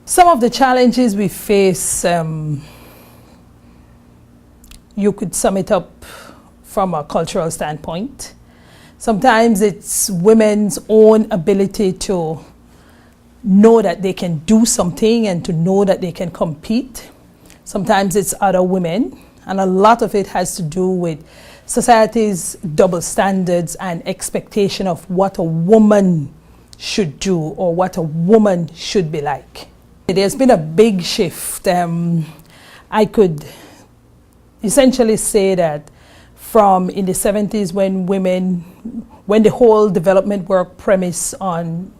Some of the challenges we face, you could sum it up from a cultural standpoint. Sometimes it's women's own ability to know that they can do something and to know that they can compete. Sometimes it's other women, and a lot of it has to do with society's double standards and expectation of what a woman should do or what a woman should be like. There's been a big shift. I could essentially say that from in the 70s when the whole development work premise on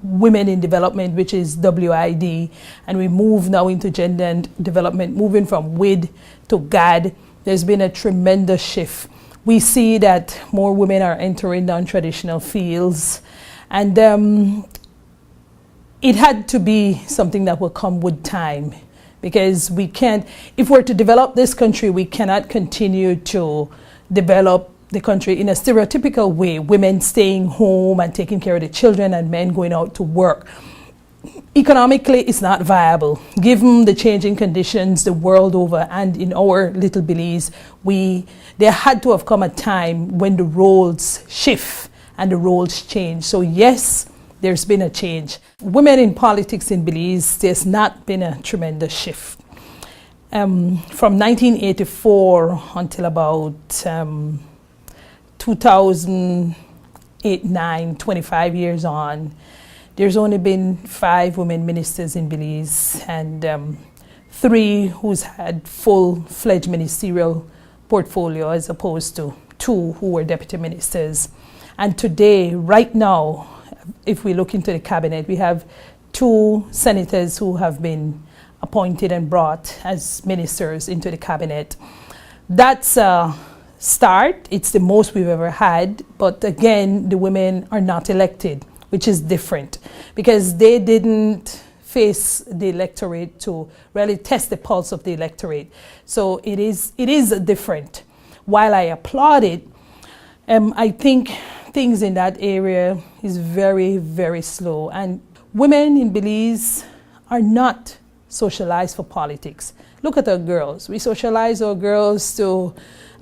women in development, which is WID, and we move now into gender and development, moving from WID to GAD, there's been a tremendous shift. We see that more women are entering non-traditional fields, and it had to be something that will come with time, because we can't, if we're to develop this country, we cannot continue to develop the country in a stereotypical way, women staying home and taking care of the children and men going out to work. Economically, it's not viable. Given the changing conditions the world over and in our little Belize, there had to have come a time when the roles shift and the roles change. So yes, there's been a change. Women in politics in Belize, there's not been a tremendous shift. From 1984 until about 2008-9, 25 years on, there's only been 5 women ministers in Belize, and 3 who's had full-fledged ministerial portfolio, as opposed to 2 who were deputy ministers. And today, right now, if we look into the cabinet, we have 2 senators who have been appointed and brought as ministers into the cabinet. That's a start. It's the most we've ever had. But again, the women are not elected, which is different, because they didn't face the electorate to really test the pulse of the electorate. So it is different. While I applaud it, I think things in that area is very, very slow. And women in Belize are not socialized for politics. Look at our girls. We socialize our girls to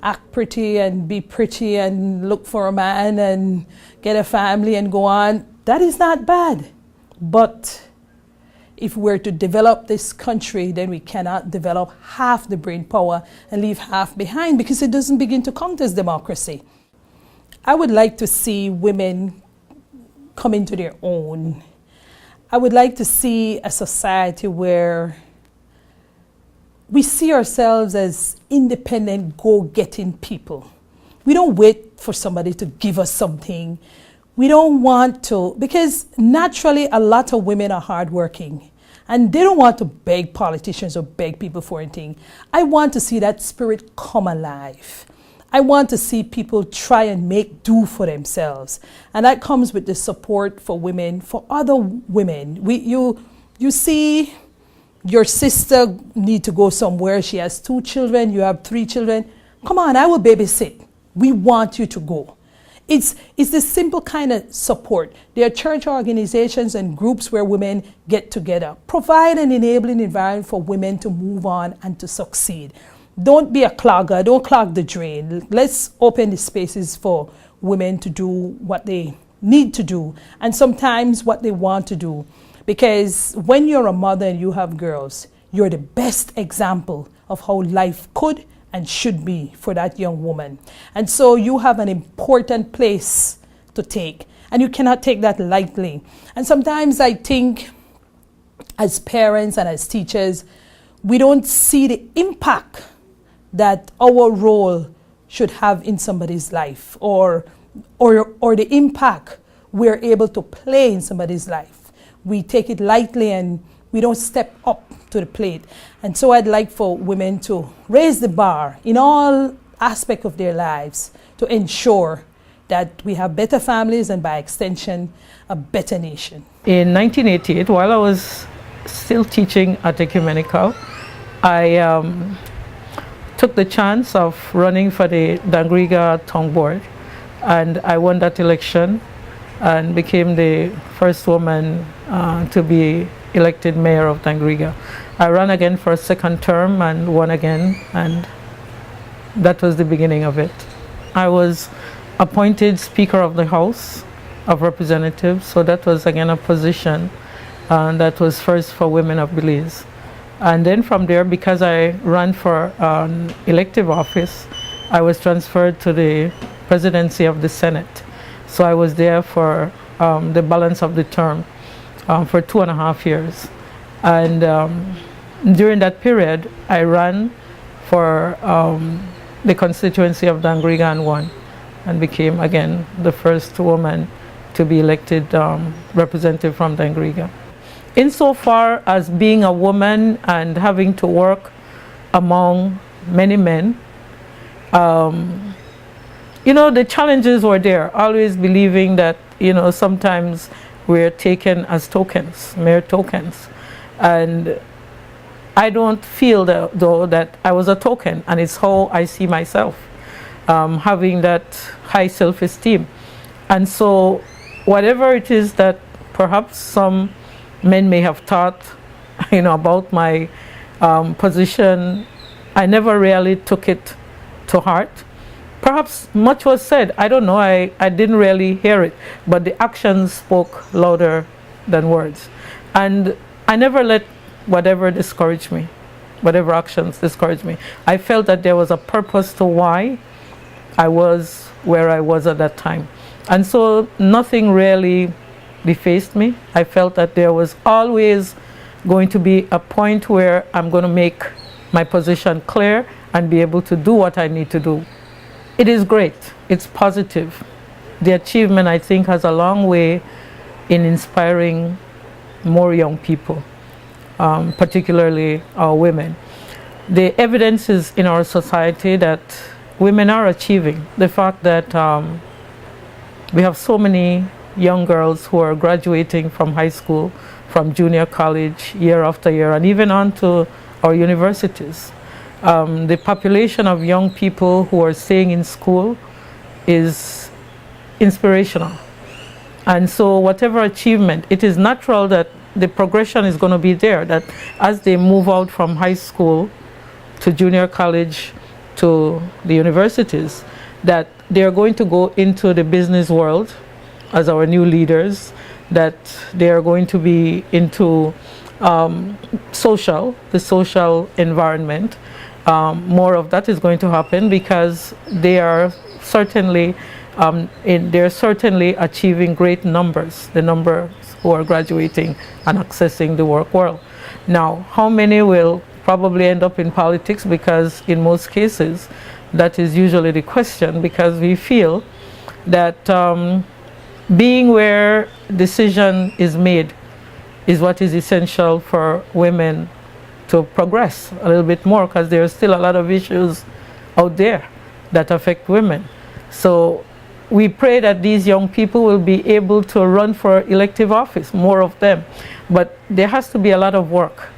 act pretty and be pretty and look for a man and get a family and go on. That is not bad. But if we're to develop this country, then we cannot develop half the brain power and leave half behind, because it doesn't begin to count as democracy. I would like to see women come into their own. I would like to see a society where we see ourselves as independent, go-getting people. We don't wait for somebody to give us something. We don't want to, because naturally a lot of women are hardworking and they don't want to beg politicians or beg people for anything. I want to see that spirit come alive. I want to see people try and make do for themselves. And that comes with the support for women, for other women. You see your sister need to go somewhere. She has 2 children, you have 3 children. Come on, I will babysit. We want you to go. It's this simple kind of support. There are church organizations and groups where women get together. Provide an enabling environment for women to move on and to succeed. Don't be a clogger. Don't clog the drain. Let's open the spaces for women to do what they need to do, and sometimes what they want to do. Because when you're a mother and you have girls, you're the best example of how life could and should be for that young woman. And so you have an important place to take, and you cannot take that lightly. And sometimes I think as parents and as teachers, we don't see the impact that our role should have in somebody's life, or the impact we're able to play in somebody's life. We take it lightly and we don't step up to the plate. And so I'd like for women to raise the bar in all aspects of their lives to ensure that we have better families and, by extension, a better nation. In 1988, while I was still teaching at Ecumenical, I took the chance of running for the Dangriga Town Board, and I won that election and became the first woman to be elected mayor of Dangriga. I ran again for a second term and won again, and that was the beginning of it. I was appointed Speaker of the House of Representatives, so that was again a position that was first for women of Belize. And then from there, because I ran for an elective office, I was transferred to the presidency of the Senate. So I was there for the balance of the term for 2.5 years. And during that period, I ran for the constituency of Dangriga and won, and became again the first woman to be elected representative from Dangriga. Insofar as being a woman and having to work among many men, you know, the challenges were there, always believing that, you know, sometimes we're taken as tokens, mere tokens. And I don't feel though that I was a token, and it's how I see myself, having that high self-esteem. And so whatever it is that perhaps some men may have thought, you know, about my position, I never really took it to heart. Perhaps much was said, I don't know, I didn't really hear it, but the actions spoke louder than words. And I never let whatever discourage me, whatever actions discouraged me. I felt that there was a purpose to why I was where I was at that time. And so nothing really defaced me. I felt that there was always going to be a point where I'm going to make my position clear and be able to do what I need to do. It is great. It's positive. The achievement, I think, has a long way in inspiring more young people, particularly our women. The evidence is in our society that women are achieving. The fact that we have so many young girls who are graduating from high school, from junior college, year after year, and even on to our universities. The population of young people who are staying in school is inspirational. And so whatever achievement, it is natural that the progression is going to be there, that as they move out from high school to junior college to the universities, that they are going to go into the business world as our new leaders, that they are going to be into the social environment. More of that is going to happen because they are certainly they're certainly achieving great numbers, the numbers who are graduating and accessing the work world. Now, how many will probably end up in politics? Because in most cases, that is usually the question, because we feel that being where decision is made is what is essential for women to progress a little bit more, because there are still a lot of issues out there that affect women. So we pray that these young people will be able to run for elective office, more of them. But there has to be a lot of work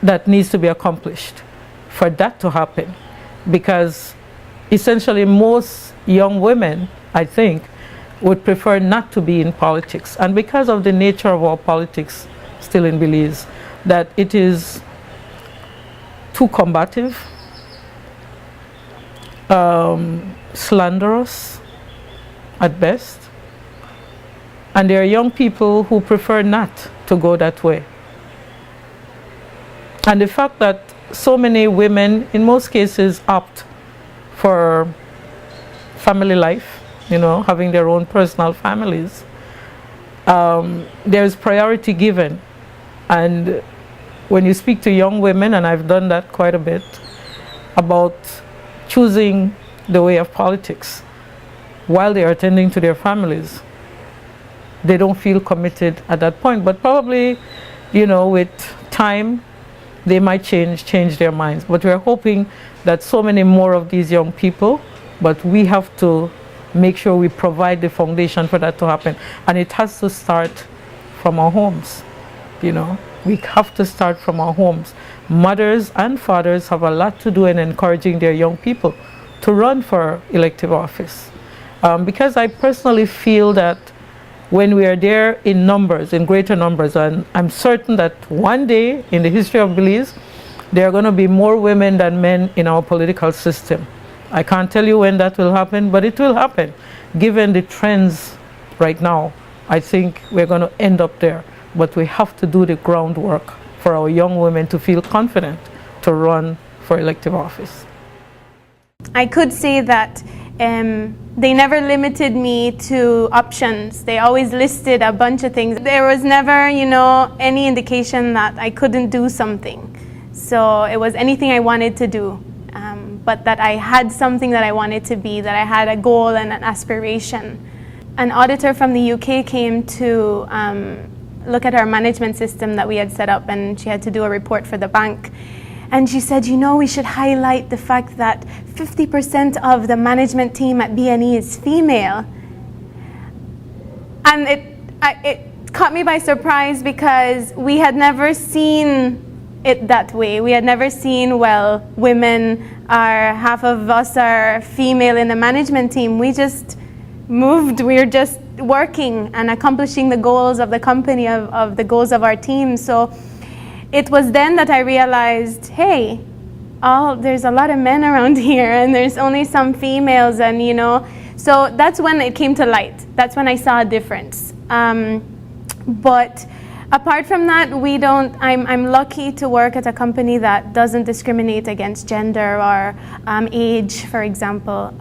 that needs to be accomplished for that to happen, because essentially most young women, I think, would prefer not to be in politics. And because of the nature of our politics still in Belize, that it is too combative, slanderous at best, and there are young people who prefer not to go that way. And the fact that so many women, in most cases, opt for family life, you know, having their own personal families, there's priority given. And when you speak to young women, and I've done that quite a bit, about choosing the way of politics while they are attending to their families, they don't feel committed at that point. But probably, you know, with time, they might change their minds. But we're hoping that so many more of these young people, but we have to make sure we provide the foundation for that to happen. And it has to start from our homes, you know. We have to start from our homes. Mothers and fathers have a lot to do in encouraging their young people to run for elective office. Because I personally feel that when we are there in numbers, in greater numbers. And I'm certain that one day in the history of Belize, there are going to be more women than men in our political system. I can't tell you when that will happen, but it will happen. Given the trends right now, I think we're going to end up there. But we have to do the groundwork for our young women to feel confident to run for elective office. I could say that they never limited me to options. They always listed a bunch of things. There was never, you know, any indication that I couldn't do something. So it was anything I wanted to do, but that I had something that I wanted to be, that I had a goal and an aspiration. An auditor from the UK came to look at our management system that we had set up, and she had to do a report for the bank. And she said, you know, we should highlight the fact that 50% of the management team at BNE is female. And it caught me by surprise, because we had never seen it that way. We had never seen, well, women are, half of us are female in the management team. We just moved, we were just working and accomplishing the goals of the company, of the goals of our team. So it was then that I realized, hey, there's a lot of men around here, and there's only some females, and you know, so that's when it came to light. That's when I saw a difference. But apart from that, I'm lucky to work at a company that doesn't discriminate against gender or age, for example.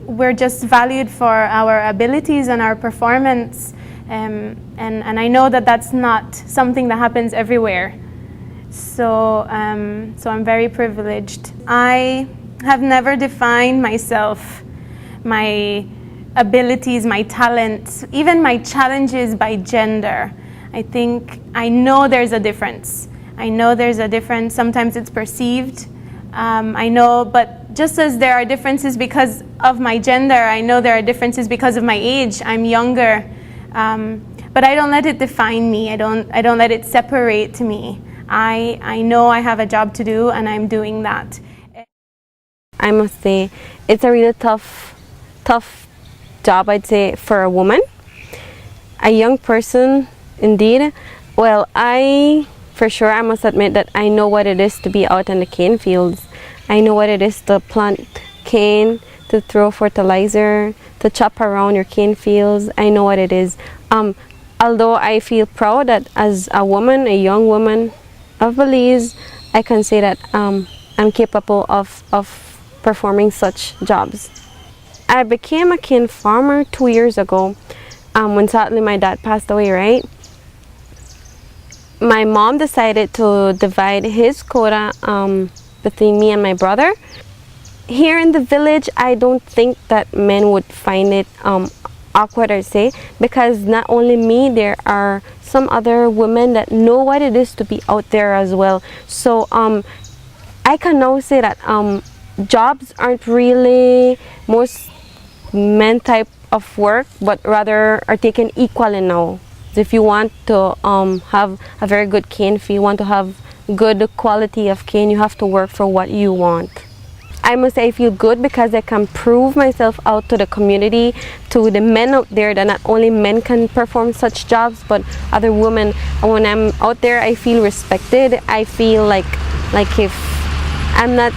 We're just valued for our abilities and our performance. And I know that that's not something that happens everywhere. So I'm very privileged. I have never defined myself, my abilities, my talents, even my challenges by gender. I know there's a difference. I know there's a difference. Sometimes it's perceived. I know, but just as there are differences because of my gender, I know there are differences because of my age. I'm younger. But I don't let it define me. I don't let it separate me. I know I have a job to do, and I'm doing that. I must say it's a really tough job, I'd say, for a woman. A young person, indeed. Well, for sure, I must admit that I know what it is to be out in the cane fields. I know what it is to plant cane, to throw fertilizer, to chop around your cane fields. I know what it is. Although I feel proud that as a woman, a young woman of Belize, I can say that I'm capable of performing such jobs. I became a cane farmer 2 years ago when sadly my dad passed away, right? My mom decided to divide his quota between me and my brother. Here in the village, I don't think that men would find it awkward, I'd say, because not only me, there are some other women that know what it is to be out there as well. So I can now say that jobs aren't really most men type of work, but rather are taken equally now. So if you want to have a very good cane, if you want to have good quality of cane, you have to work for what you want. I must say I feel good because I can prove myself out to the community, to the men out there, that not only men can perform such jobs, but other women. And when I'm out there, I feel respected. I feel like if I'm not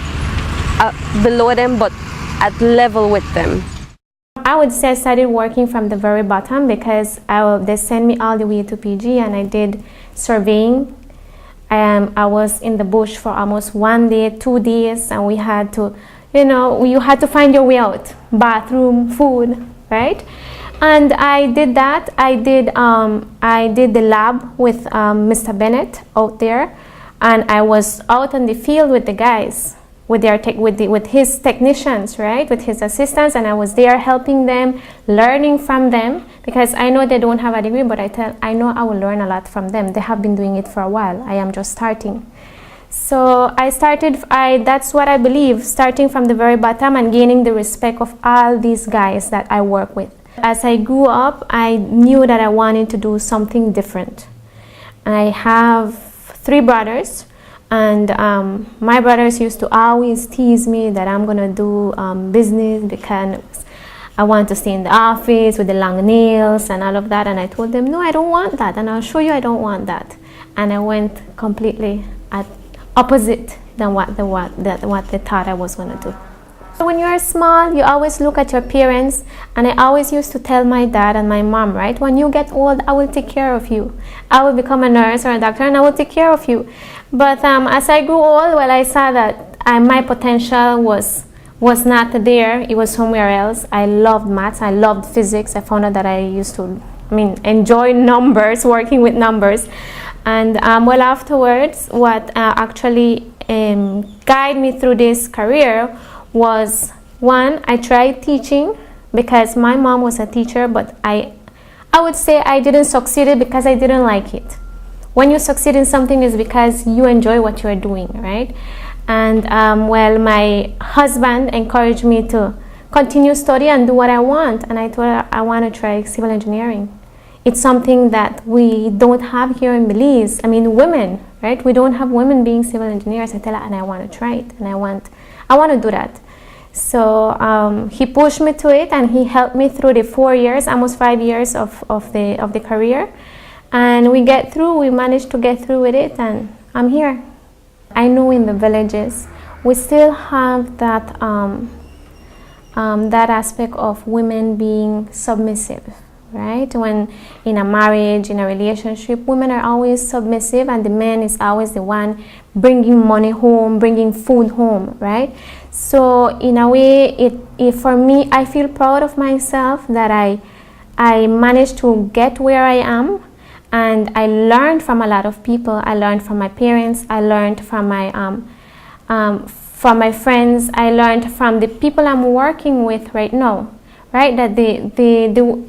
below them, but at level with them. I would say I started working from the very bottom because they sent me all the way to PG, and I did surveying. I was in the bush for almost 1 day, 2 days, and we had to, you had to find your way out, bathroom, food, right? And I did that. I did the lab with Mr. Bennett out there, and I was out on the field with the guys, with his technicians, right, with his assistants, and I was there helping them, learning from them, because I know they don't have a degree, but I know I will learn a lot from them. They have been doing it for a while. I am just starting. So that's what I believe, starting from the very bottom and gaining the respect of all these guys that I work with. As I grew up, I knew that I wanted to do something different. I have 3 brothers. And my brothers used to always tease me that I'm gonna do business because I want to stay in the office with the long nails and all of that. And I told them, no, I don't want that. And I'll show you I don't want that. And I went completely at opposite than what they thought I was going to do. When you are small, you always look at your parents, and I always used to tell my dad and my mom, right, when you get old, I will take care of you. I will become a nurse or a doctor, and I will take care of you. But as I grew old, well, I saw that my potential was not there. It was somewhere else. I loved maths. I loved physics. I found out that I used to, enjoy numbers, working with numbers. And well, afterwards, what actually guided me through this career was, one, I tried teaching because my mom was a teacher, but I would say I didn't succeed because I didn't like it. When you succeed in something is because you enjoy what you are doing, right? And well, my husband encouraged me to continue study and do what I want, and I told her I want to try civil engineering. It's something that we don't have here in Belize. Women, right? We don't have women being civil engineers. I tell her, and I want to try it, and I want to do that. So he pushed me to it, and he helped me through the 4 years, almost 5 years of the career. And we managed to get through with it, and I'm here. I know in the villages, we still have that aspect of women being submissive, right? When in a marriage, in a relationship, women are always submissive, and the man is always the one bringing money home, bringing food home, right? So in a way, for me, I feel proud of myself that I managed to get where I am, and I learned from a lot of people. I learned from my parents. I learned from my friends. I learned from the people I'm working with right now. Right, that the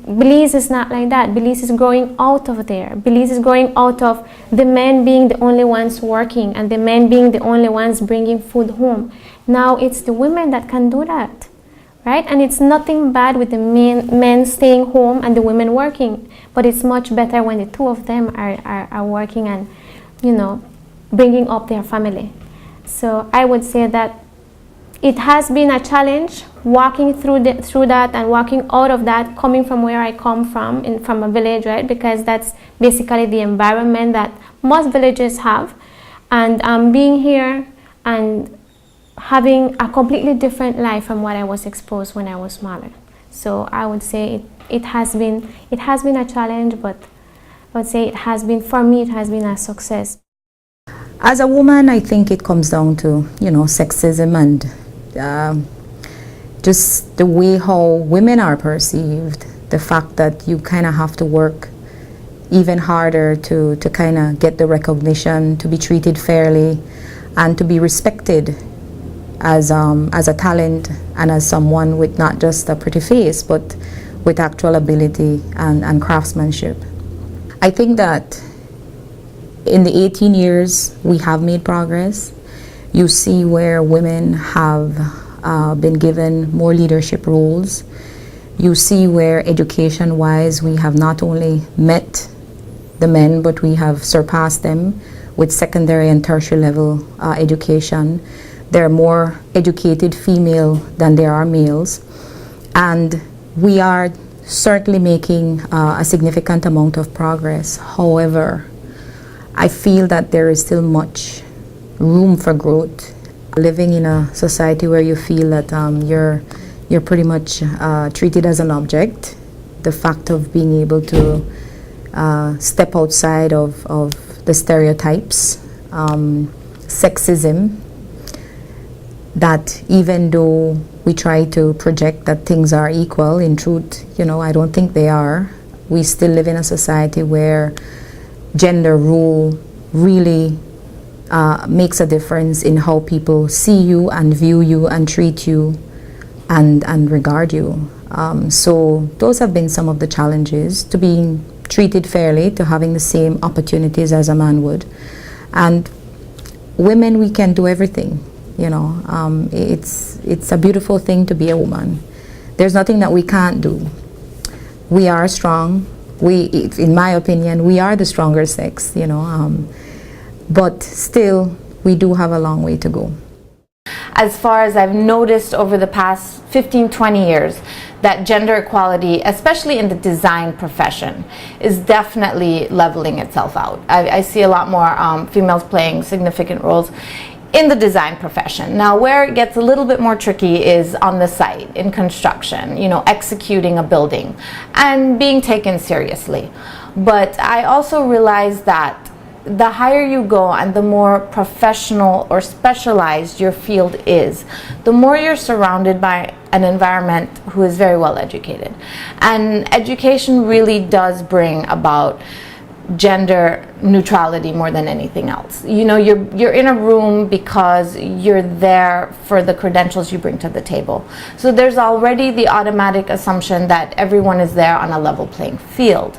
Belize is not like that. Belize is growing out of there. Belize is growing out of the men being the only ones working and the men being the only ones bringing food home. Now it's the women that can do that, right? And it's nothing bad with the men staying home and the women working, but it's much better when the two of them are working and, bringing up their family. So I would say that it has been a challenge walking through that and walking out of that, coming from where I come from a village, right? Because that's basically the environment that most villages have. And being here and having a completely different life from what I was exposed when I was smaller. So I would say it has been a challenge, but I would say for me, it has been a success. As a woman, I think it comes down to, sexism and just the way how women are perceived, the fact that you kind of have to work even harder to kind of get the recognition, to be treated fairly, and to be respected as a talent and as someone with not just a pretty face, but with actual ability and craftsmanship. I think that in the 18 years we have made progress. You see where women have been given more leadership roles. You see where education-wise we have not only met the men, but we have surpassed them with secondary and tertiary level education. There are more educated female than there are males. And we are certainly making a significant amount of progress. However, I feel that there is still much room for growth. Living in a society where you feel that you're pretty much treated as an object, the fact of being able to step outside of the stereotypes, sexism, that even though we try to project that things are equal, in truth, I don't think they are. We still live in a society where gender role really makes a difference in how people see you and view you and treat you and regard you. So those have been some of the challenges, to being treated fairly, to having the same opportunities as a man would. And women, we can do everything. It's a beautiful thing to be a woman. There's nothing that we can't do. We are strong. In my opinion, we are the stronger sex, but still, we do have a long way to go. As far as I've noticed over the past 15, 20 years, that gender equality, especially in the design profession, is definitely leveling itself out. I see a lot more females playing significant roles in the design profession. Now, where it gets a little bit more tricky is on the site, in construction, you know, executing a building and being taken seriously. But I also realize that the higher you go and the more professional or specialized your field is, the more you're surrounded by an environment who is very well educated. And education really does bring about gender neutrality more than anything else. You know, you're in a room because you're there for the credentials you bring to the table. So there's already the automatic assumption that everyone is there on a level playing field.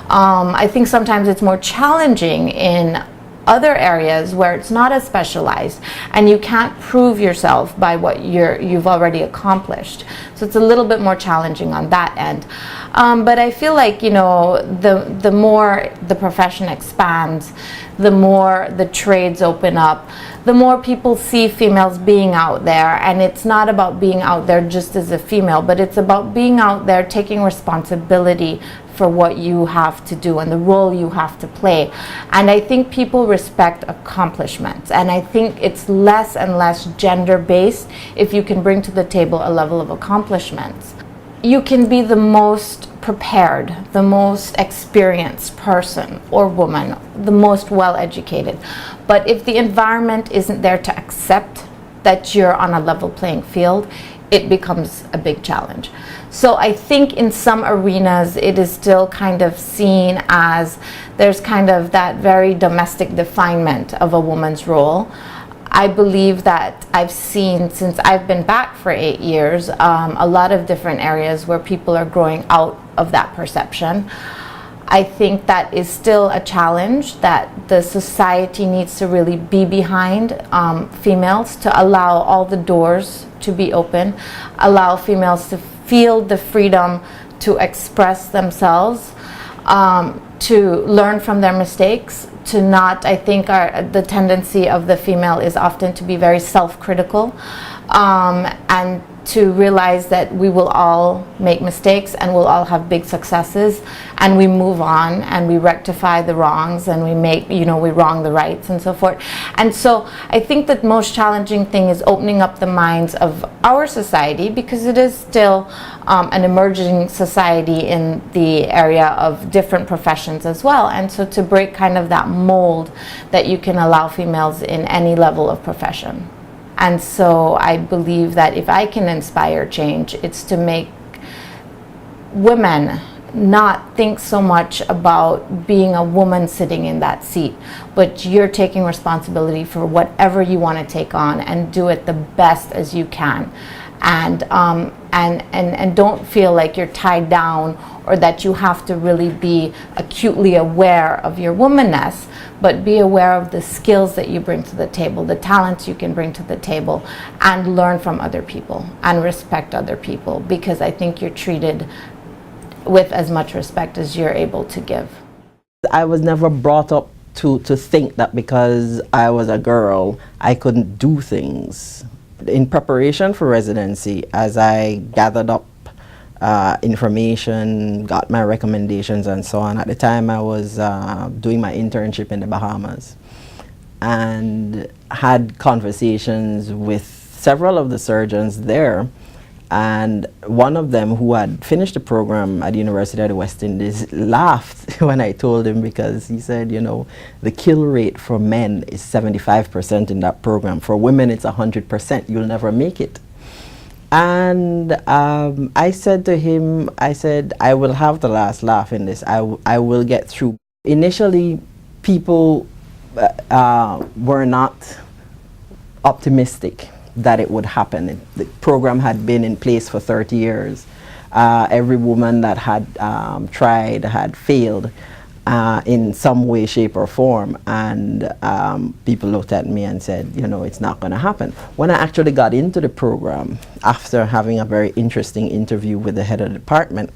I think sometimes it's more challenging in other areas where it's not as specialized and you can't prove yourself by what you've already accomplished. So it's a little bit more challenging on that end. But I feel like, you know, the more the profession expands, the more the trades open up, the more people see females being out there. And it's not about being out there just as a female, but it's about being out there taking responsibility for what you have to do and the role you have to play. And I think people respect accomplishments, and I think it's less and less gender-based if you can bring to the table a level of accomplishments. You can be the most prepared, the most experienced person or woman, the most well-educated, but if the environment isn't there to accept that you're on a level playing field, it becomes a big challenge. So I think in some arenas it is still kind of seen as there's kind of that very domestic definement of a woman's role. I believe that I've seen, since I've been back for 8 years, a lot of different areas where people are growing out of that perception. I think that is still a challenge that the society needs to really be behind females, to allow all the doors to be open, allow females to feel the freedom to express themselves, to learn from their mistakes, to not, I think the tendency of the female is often to be very self-critical, and to realize that we will all make mistakes and we'll all have big successes, and we move on and we rectify the wrongs and we make, you know, we wrong the rights and so forth. And so I think that most challenging thing is opening up the minds of our society, because it is still an emerging society in the area of different professions as well. And so to break kind of that mold that you can allow females in any level of profession. And so I believe that if I can inspire change, it's to make women not think so much about being a woman sitting in that seat, but you're taking responsibility for whatever you want to take on and do it the best as you can. And don't feel like you're tied down or that you have to really be acutely aware of your womanness, but be aware of the skills that you bring to the table, the talents you can bring to the table, and learn from other people and respect other people, because I think you're treated with as much respect as you're able to give. I was never brought up to think that because I was a girl, I couldn't do things. In preparation for residency, as I gathered up information, got my recommendations and so on, at the time I was doing my internship in the Bahamas and had conversations with several of the surgeons there. And one of them, who had finished the program at the University of the West Indies, laughed when I told him, because he said, you know, the kill rate for men is 75% in that program. For women, it's 100%. You'll never make it. And I said to him, I said, I will have the last laugh in this. I will get through. Initially, people were not optimistic that it would happen. The program had been in place for 30 years. Every woman that had tried had failed in some way, shape, or form. And people looked at me and said, you know, it's not going to happen. When I actually got into the program, after having a very interesting interview with the head of the department,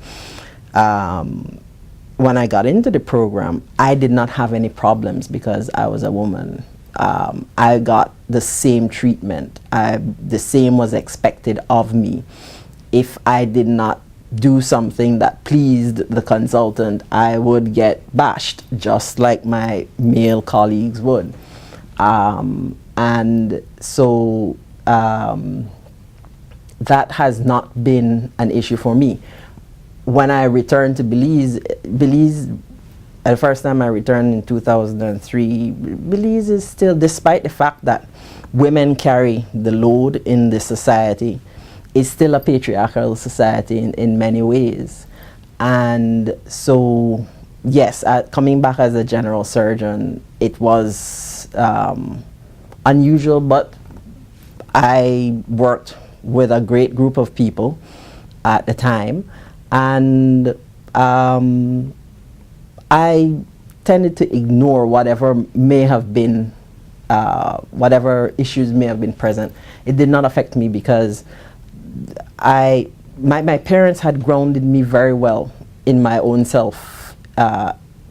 when I got into the program, I did not have any problems because I was a woman. I got the same treatment. The same was expected of me. If I did not do something that pleased the consultant, I would get bashed just like my male colleagues would. And so that has not been an issue for me. When I returned to Belize, the first time I returned in 2003, Belize is still, despite the fact that women carry the load in the society, is still a patriarchal society in many ways. And so, yes, coming back as a general surgeon, it was unusual, but I worked with a great group of people at the time, and I tended to ignore whatever may have been, whatever issues may have been present. It did not affect me because my parents had grounded me very well in my own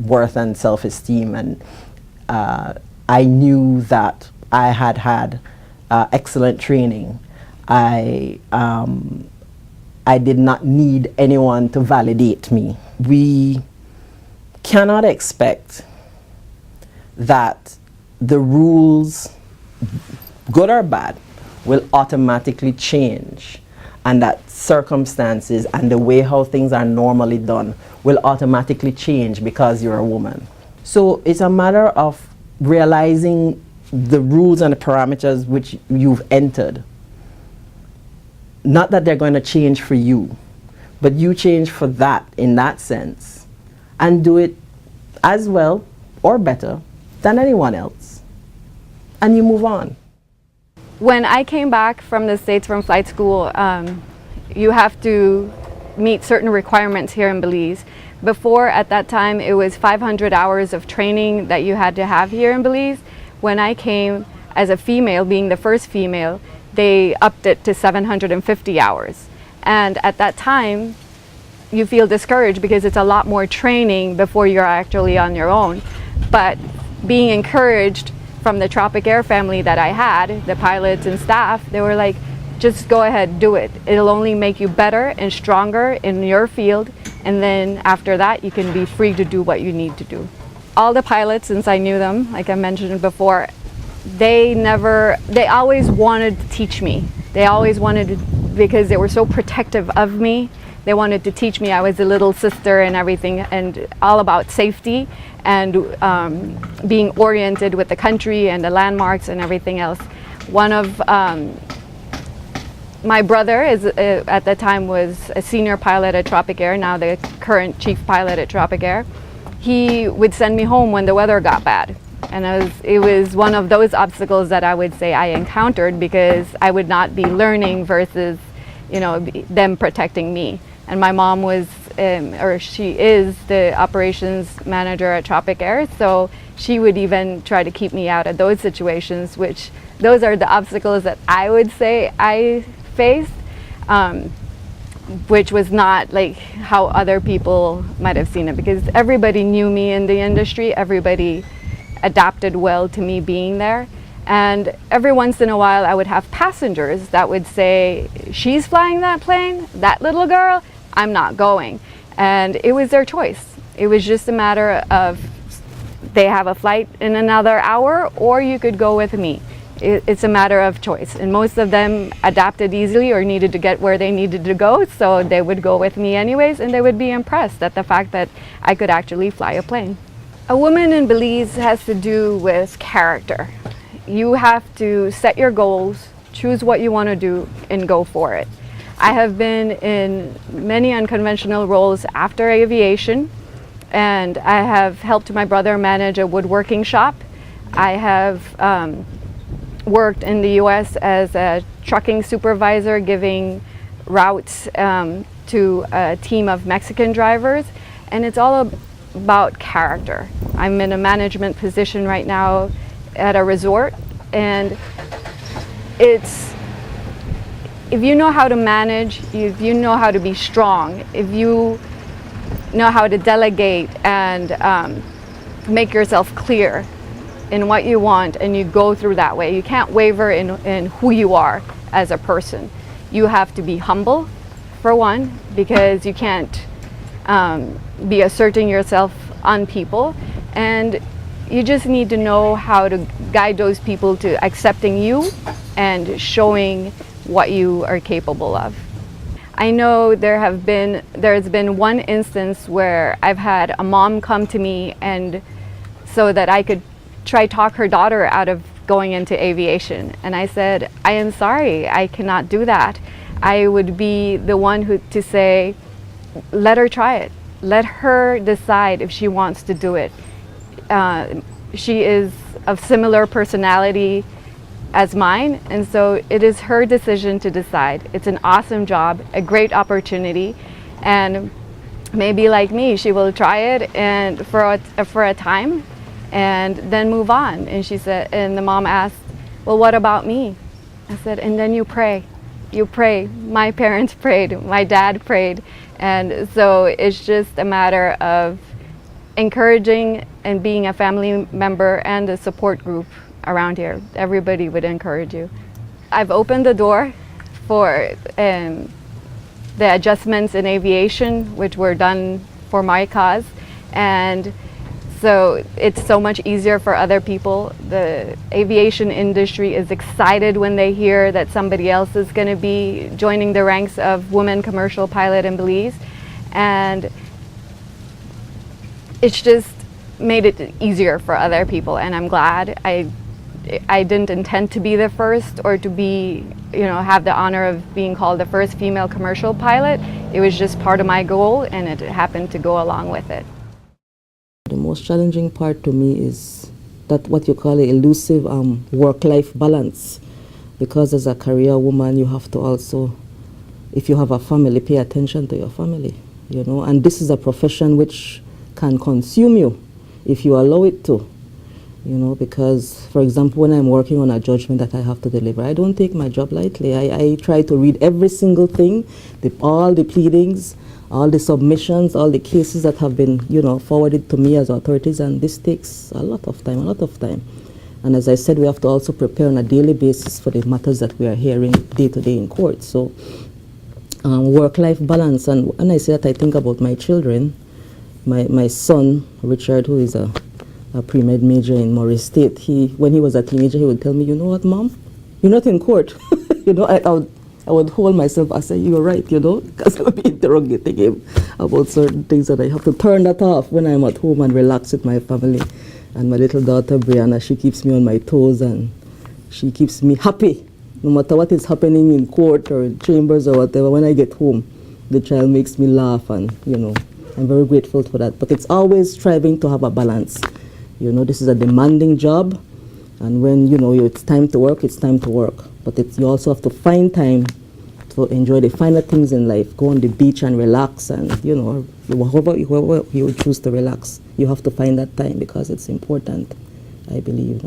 worth and self-esteem, and I knew that I had had excellent training. I did not need anyone to validate me. We cannot expect that the rules, good or bad, will automatically change, and that circumstances and the way how things are normally done will automatically change because you're a woman. So it's a matter of realizing the rules and the parameters which you've entered. Not that they're going to change for you, but you change for that in that sense, and do it as well or better than anyone else, and you move on. When I came back from the States from flight school, you have to meet certain requirements here in Belize. Before, at that time, it was 500 hours of training that you had to have here in Belize. When I came as a female, being the first female, they upped it to 750 hours. And at that time, you feel discouraged because it's a lot more training before you're actually on your own. But being encouraged from the Tropic Air family that I had, the pilots and staff, they were like, just go ahead, do it. It'll only make you better and stronger in your field, and then after that you can be free to do what you need to do. All the pilots, since I knew them, like I mentioned before, they always wanted to teach me. They always wanted to, because they were so protective of me. They wanted to teach me. I was a little sister and everything, and all about safety and being oriented with the country and the landmarks and everything else. One of my brother at the time was a senior pilot at Tropic Air, now the current chief pilot at Tropic Air. He would send me home when the weather got bad. And it was one of those obstacles that I would say I encountered, because I would not be learning versus, them protecting me. And my mom was, or she is, the operations manager at Tropic Air, so she would even try to keep me out of those situations, which those are the obstacles that I would say I faced, which was not like how other people might have seen it, because everybody knew me in the industry, everybody adapted well to me being there. And every once in a while I would have passengers that would say, she's flying that plane, that little girl, I'm not going. And it was their choice. It was just a matter of, they have a flight in another hour, or you could go with me. It's a matter of choice. And most of them adapted easily or needed to get where they needed to go, so they would go with me anyways, and they would be impressed at the fact that I could actually fly a plane. A woman in Belize has to do with character. You have to set your goals, choose what you want to do, and go for it. I have been in many unconventional roles after aviation, and I have helped my brother manage a woodworking shop. I have worked in the US as a trucking supervisor, giving routes to a team of Mexican drivers, and it's all about character. I'm in a management position right now at a resort, and it's, if you know how to manage, if you know how to be strong, if you know how to delegate and make yourself clear in what you want, and you go through that way, you can't waver in who you are as a person. You have to be humble for one, because you can't be asserting yourself on people, and you just need to know how to guide those people to accepting you and showing what you are capable of. I know there's been one instance where I've had a mom come to me and so that I could try talk her daughter out of going into aviation, and I said, I am sorry, I cannot do that. I would be the one to say, let her try it. Let her decide if she wants to do it. She is of similar personality as mine, and so it is her decision to decide. It's an awesome job, a great opportunity, and maybe like me, she will try it and for a time and then move on. And she said, and the mom asked, well, what about me? I said, and then you pray. You pray. My parents prayed, my dad prayed, and so it's just a matter of encouraging and being a family member and a support group around here. Everybody would encourage you. I've opened the door for the adjustments in aviation, which were done for my cause, and so it's so much easier for other people. The aviation industry is excited when they hear that somebody else is going to be joining the ranks of women commercial pilot in Belize, and it's just made it easier for other people, and I'm glad. I didn't intend to be the first or to be, have the honor of being called the first female commercial pilot. It was just part of my goal, and it happened to go along with it. The most challenging part to me is that what you call an elusive work-life balance, because as a career woman you have to also, if you have a family, pay attention to your family, and this is a profession which can consume you if you allow it to, because, for example, when I'm working on a judgment that I have to deliver, I don't take my job lightly. I try to read every single thing, all the pleadings, all the submissions, all the cases that have been, forwarded to me as authorities, and this takes a lot of time. And as I said, we have to also prepare on a daily basis for the matters that we are hearing day to day in court. So work-life balance, and when I say that, I think about my children. My son, Richard, who is a pre-med major in Morris State, when he was a teenager, he would tell me, you know what, Mom? You're not in court. I would hold myself, I say, you're right, because I would be interrogating him about certain things, that I have to turn that off when I'm at home and relax with my family. And my little daughter, Brianna, she keeps me on my toes, and she keeps me happy. No matter what is happening in court or in chambers or whatever, when I get home, the child makes me laugh, and, I'm very grateful for that. But it's always striving to have a balance. This is a demanding job, and when, it's time to work, it's time to work. But you also have to find time to enjoy the finer things in life. Go on the beach and relax, and, whoever you choose to relax, you have to find that time, because it's important, I believe,